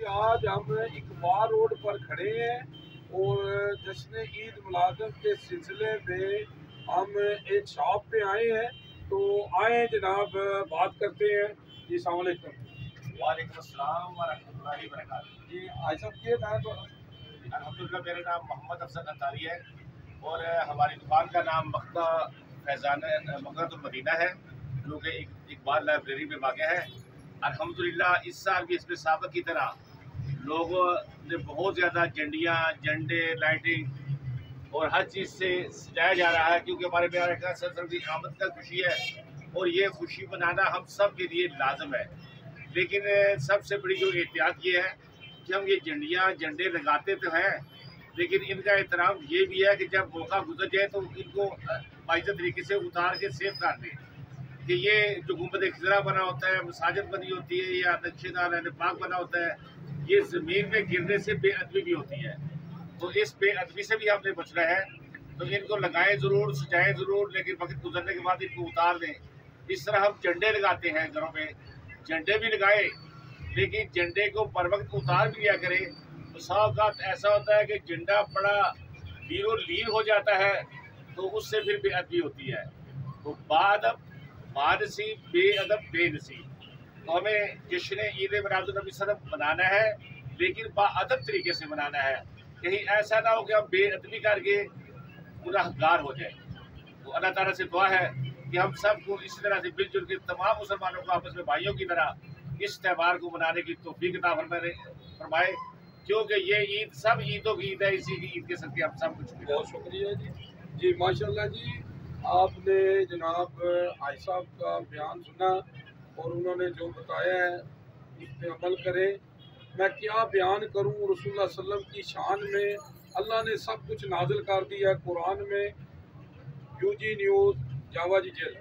आज हम इकबाल रोड पर खड़े हैं और जश्न ईद मुलाज़म के सिलसिले में हम एक शॉप पे आए हैं। तो आए जनाब, बात करते हैं। जी अस्सलाम वालेकुम। वालेकुम अस्सलाम व रहमतुल्लाहि व बरकातहू। जी आज सब ये था तो अल्हम्दुलिल्लाह, मेरा नाम मोहम्मद अफसर अंसारी है और हमारी दुकान का नाम मक्ता फैज़ान मक्तुल मदीना है, जो कि इकबाल लाइब्रेरी में वाक़ है। अल्हम्दुलिल्लाह इस साल भी इसमें साबिक़ की तरह लोगों ने बहुत ज़्यादा झंडे, लाइटिंग और हर चीज़ से सजाया जा रहा है, क्योंकि हमारे प्यारे का सर की आमद का खुशी है और ये खुशी मनाना हम सब के लिए लाजम है। लेकिन सबसे बड़ी जो एहतियात ये है कि हम ये झंडे लगाते तो हैं, लेकिन इनका एहतराम ये भी है कि जब मौका गुजर जाए तो इनको बाइज़्ज़त तरीके से उतार के सेफ कर दें। कि ये जो गुंबद खिजरा बना होता है, मसाजिद बनी होती है या नक्शेदार पाक बना होता है, ये ज़मीन में गिरने से बेअदबी भी होती है। तो इस बेअदबी से भी हमने बचना है, तो इनको लगाएं ज़रूर, सजाएं ज़रूर, लेकिन वक्त गुजरने के बाद इनको उतार दें। इस तरह हम झंडे लगाते हैं घरों में, झंडे भी लगाए, लेकिन झंडे को बर वक्त उतार भी लिया करें। तो साथ ऐसा होता है कि झंडा बड़ा लीरो लीर हो जाता है, तो उससे फिर बेअदबी होती है। तो बादनसीब बेअदब बेनसीब। तो हमें जश्न ईद मिलादुन्नबी सल्लल्लाहु मनाना है, लेकिन बाअदब तरीके से मनाना है। कहीं ऐसा ना हो कि हम बेअदबी करके गुनाहगार हो जाए। तो अल्लाह ताला से दुआ है कि हम सबको इसी तरह से मिलजुल के तमाम मुसलमानों को आपस में भाइयों की तरह इस त्यौहार को मनाने की तौफीक अता फरमाए, क्योंकि ये ईद सब ईदों की ईद है। इसी की ईद के सदके हम सब कुछ बहुत शुक्रिया जी। जी माशाल्लाह जी, आपने जनाब आई साहब का बयान सुना और उन्होंने जो बताया है उस पर अमल करें। मैं क्या बयान करूं, रसूलुल्लाह सल्लल्लाहु अलैहि वसल्लम की शान में अल्लाह ने सब कुछ नाजिल कर दिया कुरान में। यूजी न्यूज़, जावा जी जेल।